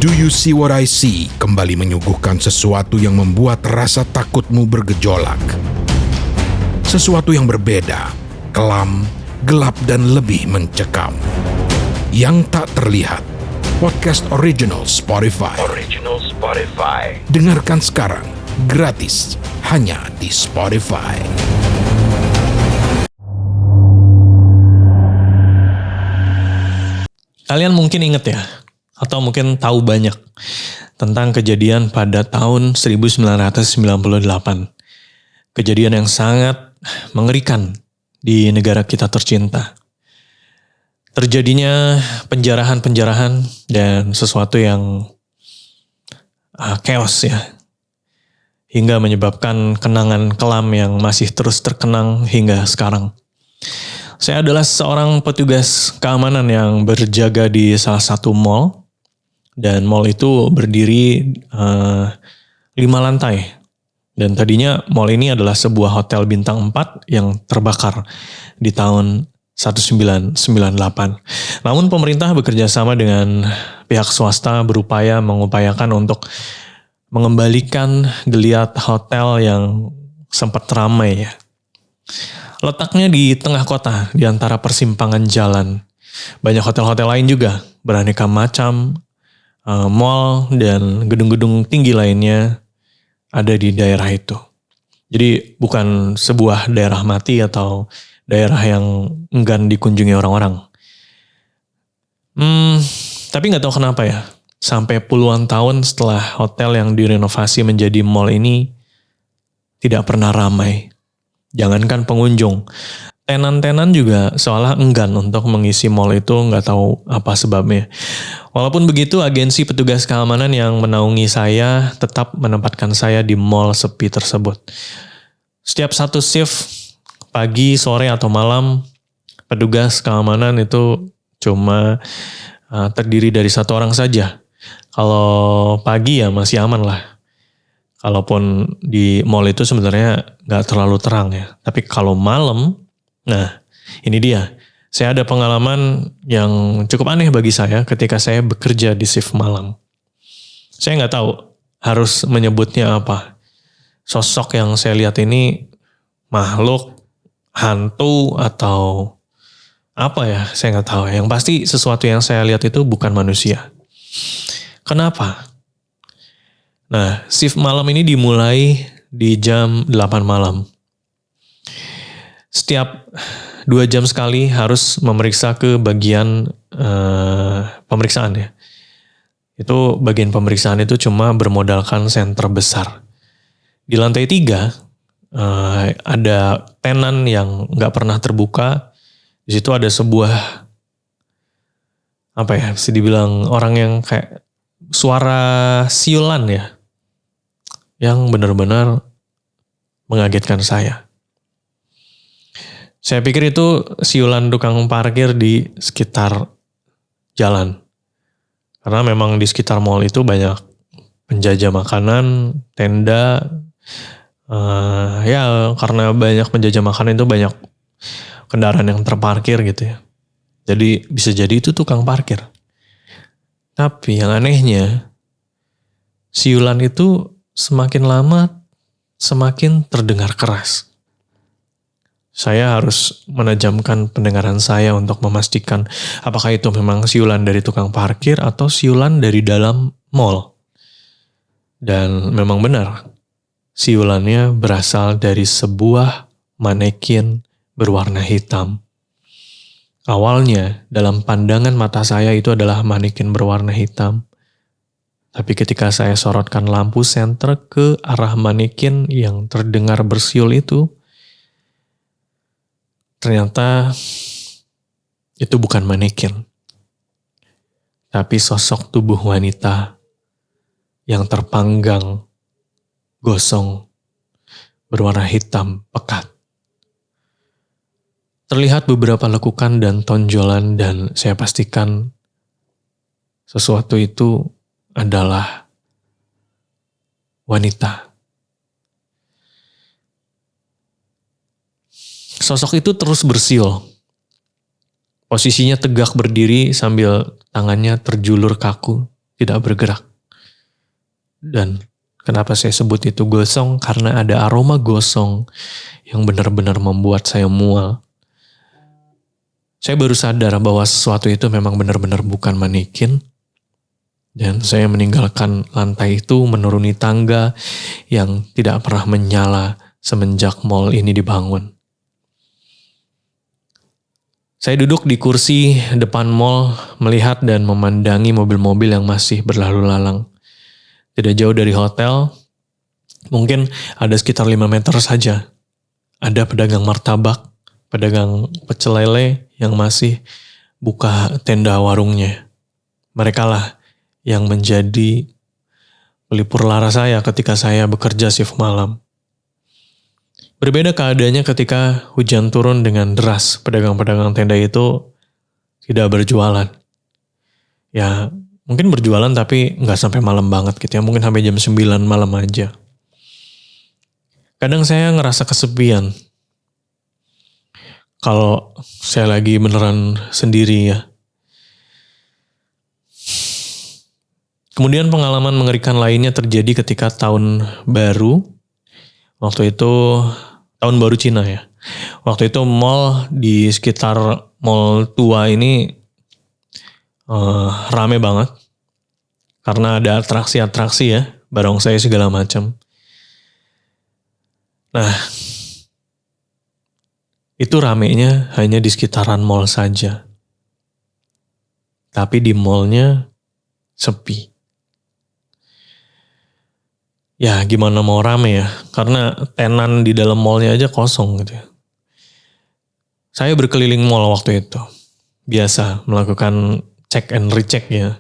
Do You See What I See kembali menyuguhkan sesuatu yang membuat rasa takutmu bergejolak. Sesuatu yang berbeda, kelam, gelap dan lebih mencekam. Yang tak terlihat. Podcast Original Spotify. Dengarkan sekarang, gratis, hanya di Spotify. Kalian mungkin inget ya, atau mungkin tahu banyak tentang kejadian pada tahun 1998. Kejadian yang sangat mengerikan di negara kita tercinta. Terjadinya penjarahan-penjarahan dan sesuatu yang chaos ya. Hingga menyebabkan kenangan kelam yang masih terus terkenang hingga sekarang. Saya adalah seorang petugas keamanan yang berjaga di salah satu mall. Dan mall itu berdiri 5 lantai. Dan tadinya mall ini adalah sebuah hotel bintang 4 yang terbakar di tahun 1998. Namun pemerintah bekerja sama dengan pihak swasta berupaya mengupayakan untuk mengembalikan geliat hotel yang sempat ramai ya. Letaknya di tengah kota, di antara persimpangan jalan. Banyak hotel-hotel lain juga, beraneka macam, mall dan gedung-gedung tinggi lainnya ada di daerah itu. Jadi bukan sebuah daerah mati atau daerah yang enggan dikunjungi orang-orang. Tapi nggak tahu kenapa ya, sampai puluhan tahun setelah hotel yang direnovasi menjadi mall ini tidak pernah ramai. Jangankan pengunjung, tenan-tenan juga seolah enggan untuk mengisi mall itu, nggak tahu apa sebabnya. Walaupun begitu, agensi petugas keamanan yang menaungi saya tetap menempatkan saya di mall sepi tersebut. Setiap satu shift, pagi, sore, atau malam, petugas keamanan itu cuma terdiri dari 1 orang saja. Kalau pagi ya masih aman lah. Kalaupun di mall itu sebenarnya nggak terlalu terang ya. Tapi kalau malam, nah ini dia. Saya ada pengalaman yang cukup aneh bagi saya ketika saya bekerja di shift malam. Saya nggak tahu harus menyebutnya apa. Sosok yang saya lihat ini makhluk, hantu, atau apa ya, saya nggak tahu. Yang pasti sesuatu yang saya lihat itu bukan manusia. Kenapa? Nah, shift malam ini dimulai di jam 8 malam. Setiap 2 jam sekali harus memeriksa ke bagian pemeriksaan ya. Itu bagian pemeriksaan itu cuma bermodalkan senter besar. Di lantai 3 ada tenan yang nggak pernah terbuka. Di situ ada sebuah apa ya, bisa dibilang orang yang kayak suara siulan ya, yang benar-benar mengagetkan saya. Saya pikir itu siulan tukang parkir di sekitar jalan. Karena memang di sekitar mall itu banyak penjajah makanan, tenda. Ya karena banyak penjajah makanan itu banyak kendaraan yang terparkir gitu ya. Jadi bisa jadi itu tukang parkir. Tapi yang anehnya, siulan itu semakin lama semakin terdengar keras. Saya harus menajamkan pendengaran saya untuk memastikan apakah itu memang siulan dari tukang parkir atau siulan dari dalam mall. Dan memang benar, siulannya berasal dari sebuah manekin berwarna hitam. Awalnya, dalam pandangan mata saya itu adalah manekin berwarna hitam. Tapi ketika saya sorotkan lampu senter ke arah manekin yang terdengar bersiul itu, ternyata itu bukan manekin, tapi sosok tubuh wanita yang terpanggang, gosong, berwarna hitam pekat. Terlihat beberapa lekukan dan tonjolan dan saya pastikan sesuatu itu adalah wanita. Sosok itu terus bersiul. Posisinya tegak berdiri sambil tangannya terjulur kaku. tidak bergerak. Dan kenapa saya sebut itu gosong? Karena ada aroma gosong yang benar-benar membuat saya mual. Saya baru sadar bahwa sesuatu itu memang benar-benar bukan manekin. Dan saya meninggalkan lantai itu, menuruni tangga yang tidak pernah menyala semenjak mall ini dibangun. Saya duduk di kursi depan mall, melihat dan memandangi mobil-mobil yang masih berlalu lalang. Tidak jauh dari hotel, mungkin ada sekitar 5 meter saja. Ada pedagang martabak, pedagang pecel lele yang masih buka tenda warungnya. Mereka lah yang menjadi pelipur lara saya ketika saya bekerja shift malam. Berbeda keadaannya ketika hujan turun dengan deras. Pedagang-pedagang tenda itu tidak berjualan. Ya, mungkin berjualan tapi nggak sampai malam banget gitu ya. Mungkin sampai jam 9 malam aja. Kadang saya ngerasa kesepian. Kalau saya lagi beneran sendiri ya. Kemudian pengalaman mengerikan lainnya terjadi ketika tahun baru. Waktu itu tahun baru Cina ya. Waktu itu mall di sekitar mall tua ini rame banget. Karena ada atraksi-atraksi ya. Barongsai segala macam. Nah, itu ramenya hanya di sekitaran mall saja. Tapi di mallnya sepi. Ya gimana mau rame ya, karena tenan di dalam mallnya aja kosong gitu ya. Saya berkeliling mall waktu itu. Biasa melakukan check and recheck ya.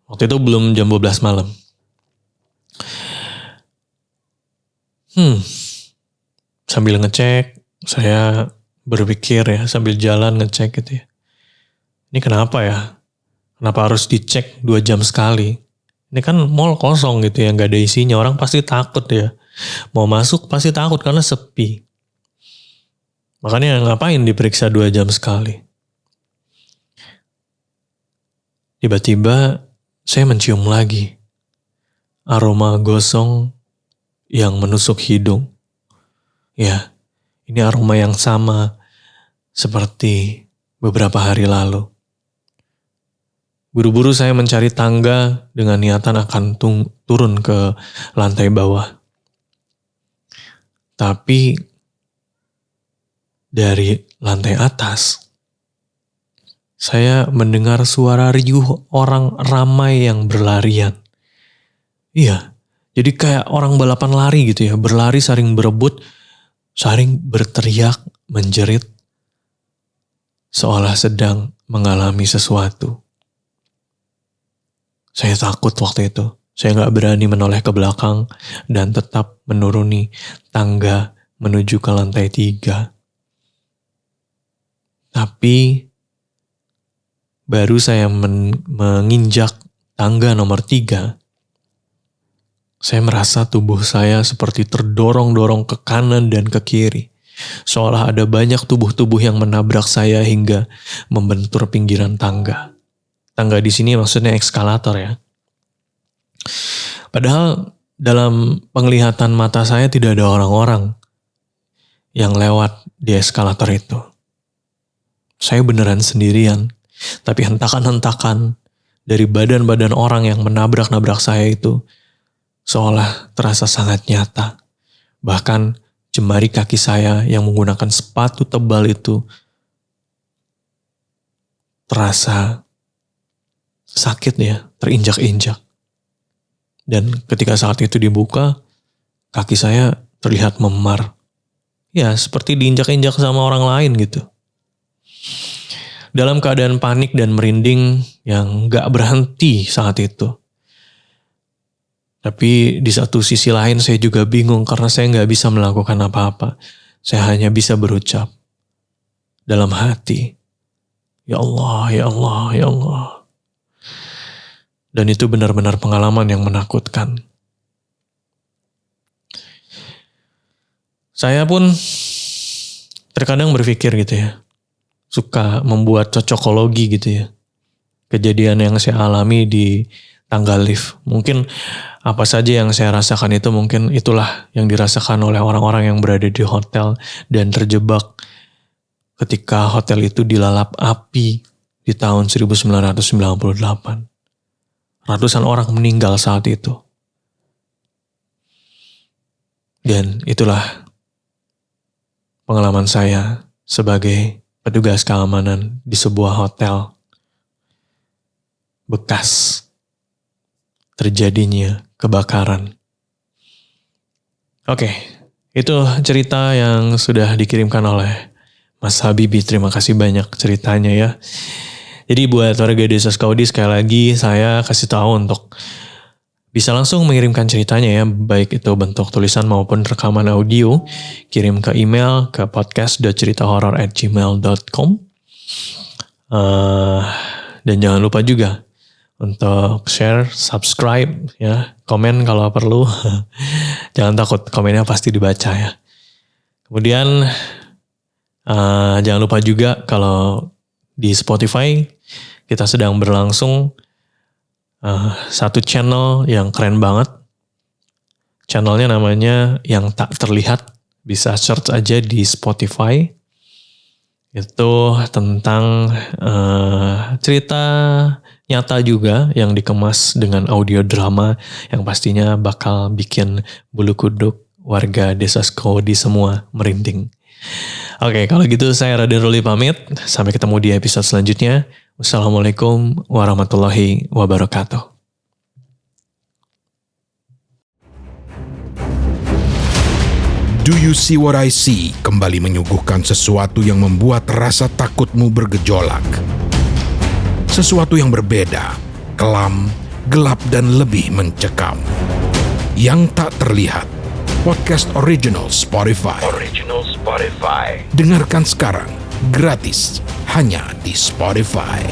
Waktu itu belum jam 12 malam. Sambil ngecek, saya berpikir ya, sambil jalan ngecek gitu ya. Ini kenapa ya? Kenapa harus dicek 2 jam sekali? Ini kan mall kosong gitu ya, gak ada isinya. Orang pasti takut ya. Mau masuk pasti takut karena sepi. Makanya ngapain diperiksa 2 jam sekali? Tiba-tiba saya mencium lagi aroma gosong yang menusuk hidung. Ya, ini aroma yang sama seperti beberapa hari lalu. Buru-buru saya mencari tangga dengan niatan akan turun ke lantai bawah. Tapi dari lantai atas, saya mendengar suara riuh orang ramai yang berlarian. Iya, jadi kayak orang balapan lari gitu ya, berlari saling berebut, saling berteriak, menjerit, seolah sedang mengalami sesuatu. Saya takut waktu itu. Saya gak berani menoleh ke belakang dan tetap menuruni tangga menuju ke lantai 3. Tapi baru saya menginjak tangga nomor 3, saya merasa tubuh saya seperti terdorong-dorong ke kanan dan ke kiri. Seolah ada banyak tubuh-tubuh yang menabrak saya hingga membentur pinggiran tangga. Tangga di sini maksudnya eskalator ya. Padahal dalam penglihatan mata saya tidak ada orang-orang yang lewat di eskalator itu. Saya beneran sendirian. Tapi hentakan-hentakan dari badan-badan orang yang menabrak-nabrak saya itu seolah terasa sangat nyata. Bahkan jemari kaki saya yang menggunakan sepatu tebal itu terasa sakit ya, terinjak-injak. Dan ketika saat itu dibuka, kaki saya terlihat memar. Ya, seperti diinjak-injak sama orang lain gitu. Dalam keadaan panik dan merinding yang gak berhenti saat itu. Tapi di satu sisi lain saya juga bingung karena saya gak bisa melakukan apa-apa. Saya hanya bisa berucap dalam hati, Ya Allah, Ya Allah, Ya Allah. Dan itu benar-benar pengalaman yang menakutkan. Saya pun terkadang berpikir gitu ya. Suka membuat cocokologi gitu ya. kejadian yang saya alami di tangga lift. Mungkin apa saja yang saya rasakan itu mungkin itulah yang dirasakan oleh orang-orang yang berada di hotel dan terjebak ketika hotel itu dilalap api di tahun 1998. Ratusan orang meninggal saat itu. Dan itulah pengalaman saya sebagai petugas keamanan di sebuah hotel bekas terjadinya kebakaran. Oke, itu cerita yang sudah dikirimkan oleh Mas Habibi. Terima kasih banyak ceritanya ya. Jadi buat warga Desa Skaudi, sekali lagi saya kasih tahu untuk bisa langsung mengirimkan ceritanya ya, baik itu bentuk tulisan maupun rekaman audio, kirim ke email ke podcast.ceritahoror@gmail.com. Dan jangan lupa juga untuk share, subscribe ya, komen kalau perlu. Jangan takut, komennya pasti dibaca ya. Kemudian jangan lupa juga kalau di Spotify kita sedang berlangsung satu channel yang keren banget. Channelnya namanya Yang Tak Terlihat. Bisa search aja di Spotify. Itu tentang cerita nyata juga yang dikemas dengan audio drama yang pastinya bakal bikin bulu kuduk warga Desa Skaudi semua merinding. Oke, kalau gitu saya Raden Ruli pamit. Sampai ketemu di episode selanjutnya. Wassalamualaikum warahmatullahi wabarakatuh. Do You See What I See kembali menyuguhkan sesuatu yang membuat rasa takutmu bergejolak. Sesuatu yang berbeda, kelam, gelap dan lebih mencekam. Yang Tak Terlihat. Podcast original Spotify. Dengarkan sekarang, gratis, hanya di Spotify.